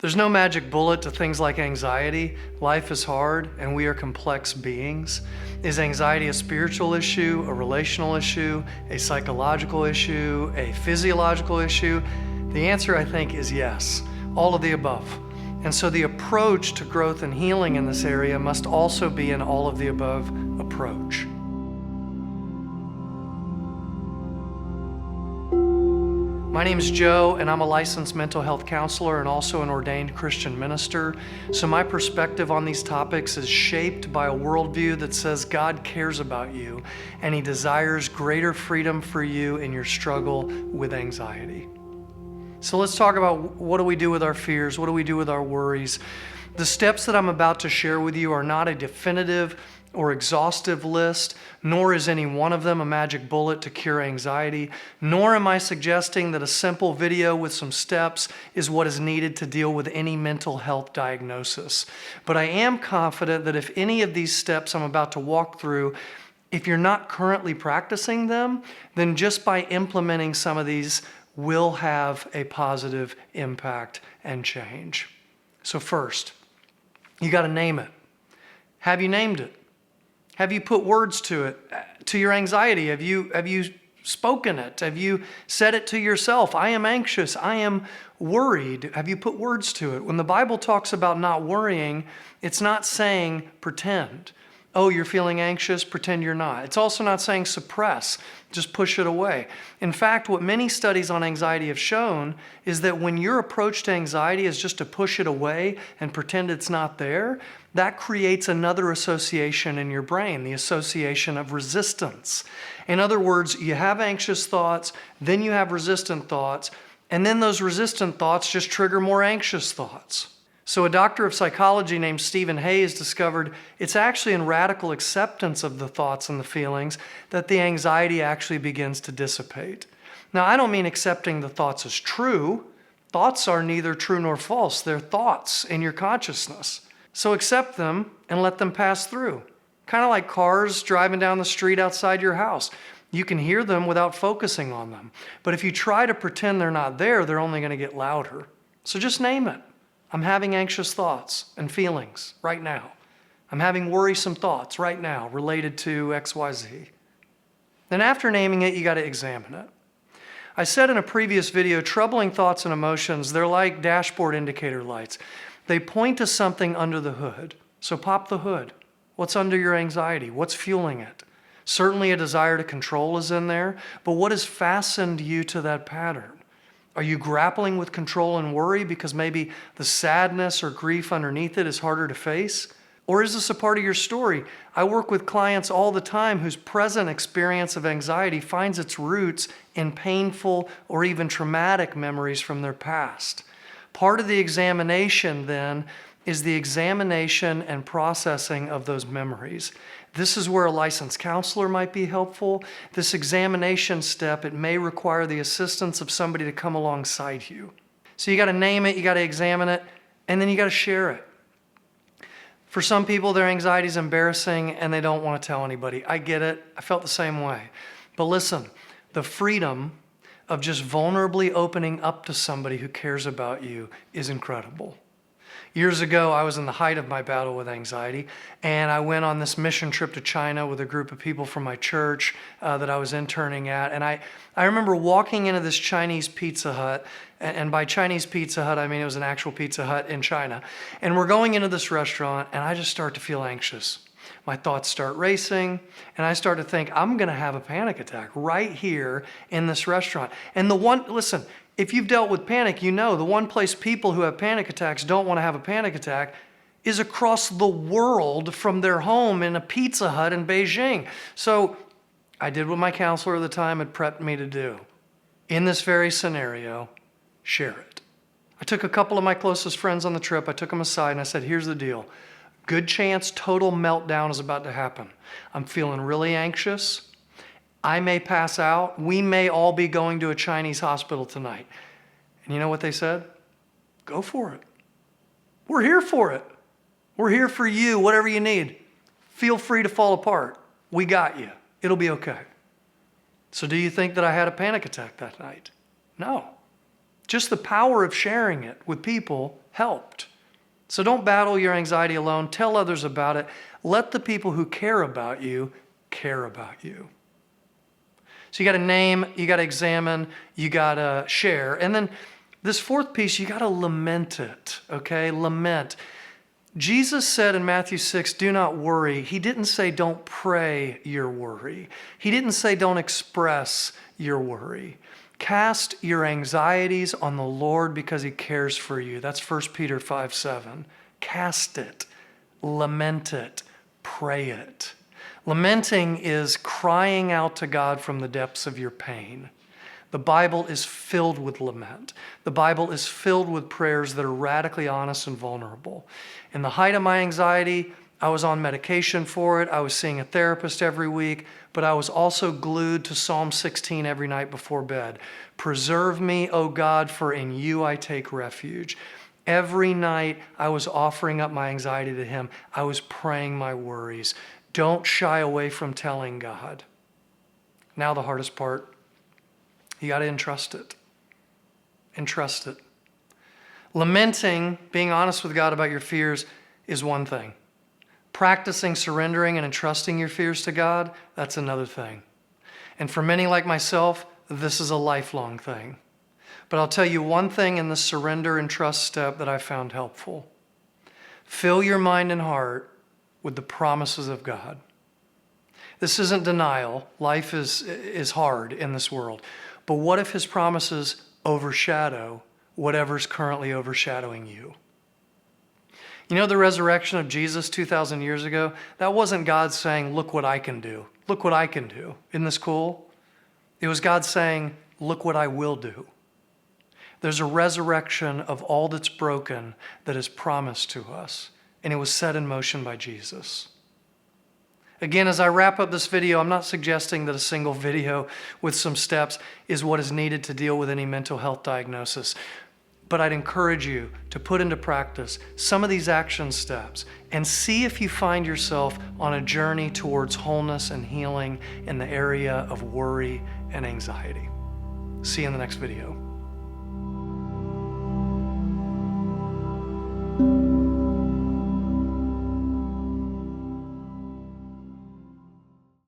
There's no magic bullet to things like anxiety. Life is hard and we are complex beings. Is anxiety a spiritual issue, a relational issue, a psychological issue, a physiological issue? The answer, I think, is yes, all of the above. And so the approach to growth and healing in this area must also be an all of the above approach. My name is Joe, and I'm a licensed mental health counselor and also an ordained Christian minister. So my perspective on these topics is shaped by a worldview that says God cares about you and He desires greater freedom for you in your struggle with anxiety. So let's talk about what do we do with our fears? What do we do with our worries? The steps that I'm about to share with you are not a definitive or exhaustive list, nor is any one of them a magic bullet to cure anxiety, nor am I suggesting that a simple video with some steps is what is needed to deal with any mental health diagnosis. But I am confident that if any of these steps I'm about to walk through, if you're not currently practicing them, then just by implementing some of these will have a positive impact and change. So first, you got to name it. Have you named it? Have you put words to it, to your anxiety? Have you spoken it? Have you said it to yourself? I am anxious. I am worried. Have you put words to it? When the Bible talks about not worrying, it's not saying pretend. Oh, you're feeling anxious, pretend you're not. It's also not saying suppress, just push it away. In fact, what many studies on anxiety have shown is that when your approach to anxiety is just to push it away and pretend it's not there, that creates another association in your brain, the association of resistance. In other words, you have anxious thoughts, then you have resistant thoughts, and then those resistant thoughts just trigger more anxious thoughts. So a doctor of psychology named Stephen Hayes discovered it's actually in radical acceptance of the thoughts and the feelings that the anxiety actually begins to dissipate. Now, I don't mean accepting the thoughts as true. Thoughts are neither true nor false. They're thoughts in your consciousness. So accept them and let them pass through. Kind of like cars driving down the street outside your house. You can hear them without focusing on them. But if you try to pretend they're not there, they're only going to get louder. So just name it. I'm having anxious thoughts and feelings right now. I'm having worrisome thoughts right now related to XYZ. Then after naming it, you got to examine it. I said in a previous video, troubling thoughts and emotions, they're like dashboard indicator lights. They point to something under the hood. So pop the hood. What's under your anxiety? What's fueling it? Certainly a desire to control is in there, but what has fastened you to that pattern? Are you grappling with control and worry because maybe the sadness or grief underneath it is harder to face? Or is this a part of your story? I work with clients all the time whose present experience of anxiety finds its roots in painful or even traumatic memories from their past. Part of the examination then is the examination and processing of those memories. This is where a licensed counselor might be helpful. This examination step, it may require the assistance of somebody to come alongside you. So you got to name it, you got to examine it, and then you got to share it. For some people, their anxiety is embarrassing and they don't want to tell anybody. I get it. I felt the same way. But listen, the freedom of just vulnerably opening up to somebody who cares about you is incredible. Years ago, I was in the height of my battle with anxiety, and I went on this mission trip to China with a group of people from my church that I was interning at. And I remember walking into this Chinese Pizza Hut, and by Chinese Pizza Hut, I mean it was an actual Pizza Hut in China. And we're going into this restaurant, and I just start to feel anxious. My thoughts start racing, and I start to think, I'm going to have a panic attack right here in this restaurant. And listen, if you've dealt with panic, you know the one place people who have panic attacks don't want to have a panic attack is across the world from their home in a Pizza Hut in Beijing. So I did what my counselor at the time had prepped me to do. In this very scenario, share it. I took a couple of my closest friends on the trip. I took them aside and I said, here's the deal. Good chance total meltdown is about to happen. I'm feeling really anxious. I may pass out. We may all be going to a Chinese hospital tonight. And you know what they said? Go for it. We're here for it. We're here for you, whatever you need. Feel free to fall apart. We got you. It'll be okay. So do you think that I had a panic attack that night? No. Just the power of sharing it with people helped. So don't battle your anxiety alone. Tell others about it. Let the people who care about you care about you. So you got to name, you got to examine, you got to share. And then this fourth piece, you got to lament it, okay? Lament. Jesus said in Matthew 6, do not worry. He didn't say don't pray your worry. He didn't say don't express your worry. Cast your anxieties on the Lord because he cares for you. That's 1 Peter 5:7. Cast it, lament it, pray it. Lamenting is crying out to God from the depths of your pain. The Bible is filled with lament. The Bible is filled with prayers that are radically honest and vulnerable. In the height of my anxiety, I was on medication for it. I was seeing a therapist every week, but I was also glued to Psalm 16 every night before bed. Preserve me, O God, for in you I take refuge. Every night I was offering up my anxiety to him. I was praying my worries. Don't shy away from telling God. Now the hardest part. You got to entrust it. Entrust it. Lamenting, being honest with God about your fears, is one thing. Practicing surrendering and entrusting your fears to God, that's another thing. And for many like myself, this is a lifelong thing. But I'll tell you one thing in the surrender and trust step that I found helpful. Fill your mind and heart with the promises of God. This isn't denial. Life is hard in this world. But what if his promises overshadow whatever's currently overshadowing you? You know the resurrection of Jesus 2,000 years ago? That wasn't God saying, look what I can do. Look what I can do. Isn't this cool? It was God saying, look what I will do. There's a resurrection of all that's broken that is promised to us, and it was set in motion by Jesus. Again, as I wrap up this video, I'm not suggesting that a single video with some steps is what is needed to deal with any mental health diagnosis. But I'd encourage you to put into practice some of these action steps and see if you find yourself on a journey towards wholeness and healing in the area of worry and anxiety. See you in the next video.